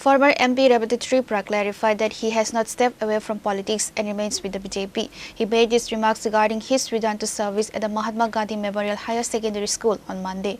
Former MP Rebati Tripura clarified that he has not stepped away from politics and remains with the BJP. He made these remarks regarding his return to service at the Mahatma Gandhi Memorial Higher Secondary School on Monday.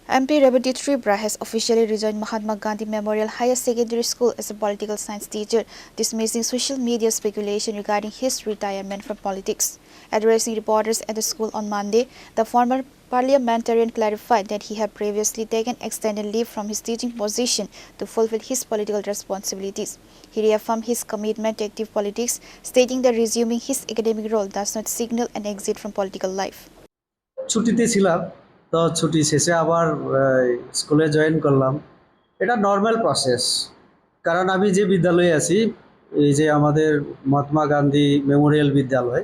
MP Rebati Tripura has officially rejoined Mahatma Gandhi Memorial Higher Secondary School as a political science teacher, dismissing social media speculation regarding his retirement from politics. Addressing reporters at the school on Monday, the former parliamentarian clarified that he had previously taken extended leave from his teaching position to fulfill his political responsibilities. He reaffirmed his commitment to active politics, stating that resuming his academic role does not signal an exit from political life. ছুটিতে ছিলাম তো ছুটি শেষে আবার স্কুলে join করলাম। এটা normal process, কারণ আমি যে বিদ্যালয়ে আছি, এই যে আমাদের মহাত্মা গান্ধী মেমোরিয়াল বিদ্যালয়,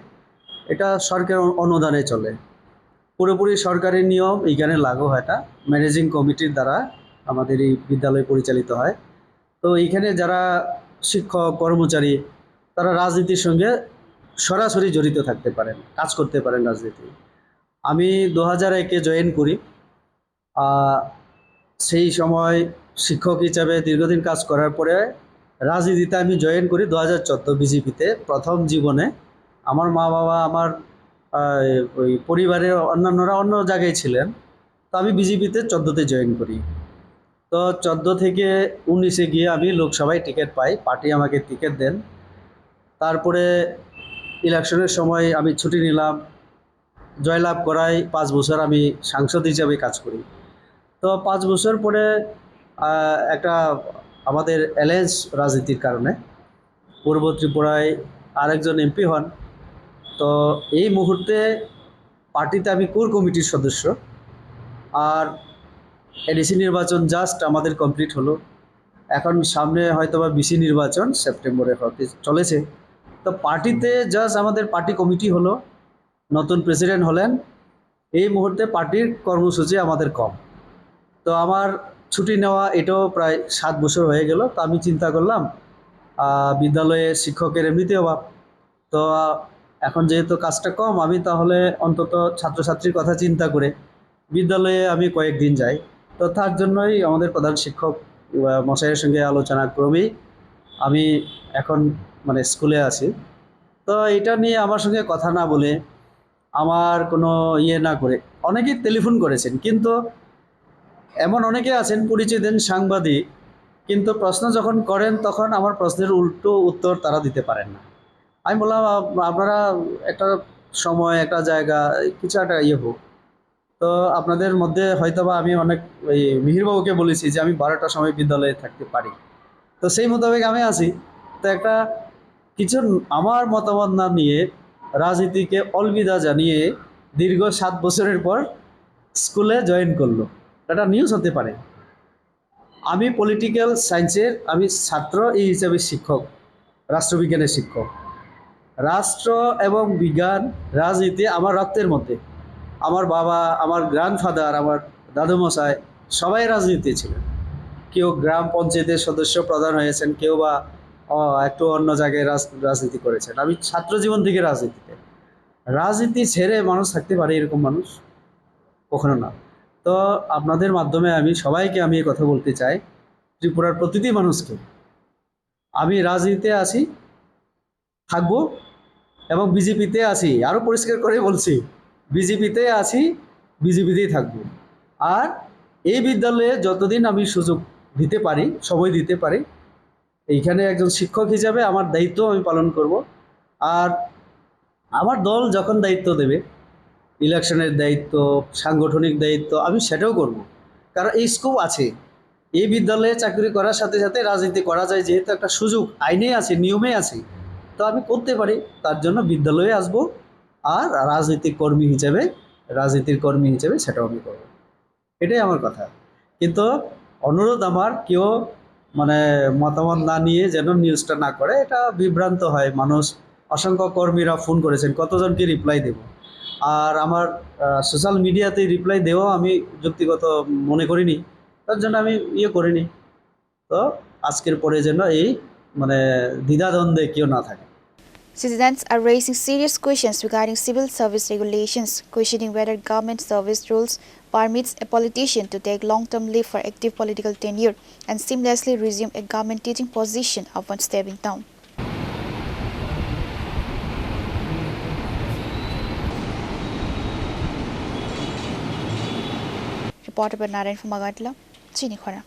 এটা সরকার অনুদানে চলে, পুরোপুরি সরকারি নিয়ম এইখানে লাগু হয়। এটা ম্যানেজিং কমিটির দ্বারা আমাদের এই বিদ্যালয় পরিচালিত হয়। তো এইখানে যারা শিক্ষক কর্মচারী তারা রাজনীতির সঙ্গে সরাসরি জড়িত থাকতে পারেন, কাজ করতে পারেন রাজনীতি। আমি 2001-এ জয়েন করি। সেই সময় শিক্ষক হিসাবে দীর্ঘদিন কাজ করার পরে রাজনীতিতে আমি জয়েন করি 2014 বিজেপিতে। প্রথম জীবনে আমার মা বাবা, আমার ওই পরিবারের অন্যান্যরা অন্য জায়গায় ছিলেন, তো আমি বিজেপিতে 14-তে জয়েন করি। তো 14 থেকে 19-এ গিয়ে আমি লোকসভায় টিকিট পাই, পার্টি আমাকে টিকিট দেন। তারপরে ইলেকশনের সময় আমি ছুটি নিলাম, জয়লাভ করায় 5 বছর আমি সাংসদ হিসাবে কাজ করি। তো 5 বছর পরে একটা আমাদের অ্যালায়েন্স রাজনীতির কারণে পূর্ব ত্রিপুরায় আরেকজন এমপি হন। তো এই মুহূর্তে পার্টিতে আমি কোর কমিটির সদস্য। আর এডিসি নির্বাচন জাস্ট আমাদের কমপ্লিট হলো, এখন সামনে হয়তোবা বিসি নির্বাচন সেপ্টেম্বরে হতে চলেছে। তো পার্টিতে জাস্ট আমাদের পার্টি কমিটি হলো, নতুন প্রেসিডেন্ট হলেন। এই মুহূর্তে পার্টির কর্মসূচি আমাদের কম। তো আমার ছুটি নেওয়া এটাও প্রায় 7 বছর হয়ে গেল। তো আমি চিন্তা করলাম বিদ্যালয়ে শিক্ষকের এমনিতে অভাব, তো এখন যেহেতু কাজটা কম, আমি তাহলে অন্তত ছাত্রছাত্রীর কথা চিন্তা করে বিদ্যালয়ে আমি কয়েকদিন যাই। তো তার জন্যই আমাদের প্রধান শিক্ষক মশাইয়ের সঙ্গে আলোচনা ক্রমেই আমি এখন মানে স্কুলে আছি। তো এটা নিয়ে আমার সঙ্গে কথা না বলে, আমার কোনো ইয়ে না করে, অনেকেই টেলিফোন করেছেন, কিন্তু এমন অনেকে আছেন পরিচয় দেন সাংবাদিক, কিন্তু প্রশ্ন যখন করেন তখন আমার প্রশ্নের উল্টো উত্তর তারা দিতে পারেন না। আমি বললাম আপনারা একটা সময় একটা জায়গা কিছু একটা ইয়ে হোক। তো আপনাদের মধ্যে হয়তোবা আমি অনেক ওই মিহিরবাবুকে বলেছি যে আমি 12টার সময় বিদ্যালয়ে থাকতে পারি, তো সেই মোতাবেক আমি আছি। তো একটা কিছু আমার মতামত না নিয়ে রাজনীতিকে অলবিদা জানিয়ে দীর্ঘ 7 বছরের পর স্কুলে জয়েন করলো, এটা নিউজ হতে পারে। আমি পলিটিক্যাল সায়েন্সের আমি ছাত্র, এই হিসাবে শিক্ষক, রাষ্ট্রবিজ্ঞানের শিক্ষক। রাষ্ট্র এবং বিজ্ঞান রাজনীতি আমার রক্তের মধ্যে। আমার বাবা, আমার গ্র্যান্ডফাদার, আমার দাদুমশাই সবাই রাজনীতি ছিলেন। কেউ গ্রাম পঞ্চায়েতের সদস্য প্রধান হয়েছেন, কেউ বা একটু অন্য জায়গায় রাজনীতি করেছেন। আমি ছাত্র জীবন থেকে রাজনীতিতে, রাজনীতি ছেড়ে মানুষ থাকতে পারে এরকম মানুষ কখনো না। তো আপনাদের মাধ্যমে আমি সবাইকে আমি এই কথা বলতে চাই, ত্রিপুরার প্রতিটি মানুষকে, আমি রাজনীতিতে আছি, থাকবো, এবং বিজেপিতে আছি, আরও পরিষ্কার করে বলছি, বিজেপিতে আছি, বিজেপিতেই থাকবো। আর এই বিদ্যালয়ে যতদিন আমি সুযোগ দিতে পারি, সময় দিতে পারি, এইখানে একজন শিক্ষক হিসাবে আমার দায়িত্ব আমি পালন করব। আর আমার দল যখন দায়িত্ব দেবে, ইলেকশনের দায়িত্ব, সাংগঠনিক দায়িত্ব, আমি সেটাও করব। কারণ এই স্কোপ আছে, এই বিদ্যালয়ে চাকরি করার সাথে সাথে রাজনীতি করা যায়, যেহেতু একটা সুযোগ আইনে আছে, নিয়মে আছে, তো আমি করতে পারি। তার জন্য বিদ্যালয়ে আসব, আর রাজনীতির কর্মী হিসেবে সেটাও আমি করব। এটাই আমার কথা। কিন্তু অনুরোধ আমার, কেউ মানে মতামত না নিয়ে যেন নিউজটা না করে, এটা বিভ্রান্ত হয় মানুষ। অসংখ্য কর্মীরা ফোন করেছেন, কতজনকে রিপ্লাই দেব। আর আমার সোশ্যাল মিডিয়াতে রিপ্লাই দেওয়া আমি যুক্তিগত মনে করিনি, তার জন্য আমি ইয়ে করিনি। তো আজকের পরে যেন এই মানে দ্বিধাদ্বন্দ্বে কেউ না থাকে। Citizens are raising serious questions regarding civil service regulations, questioning whether government service rules permits a politician to take long-term leave for active political tenure and seamlessly resume a government teaching position upon stepping down. Reported by Narayan from Magatla, Chini Khora.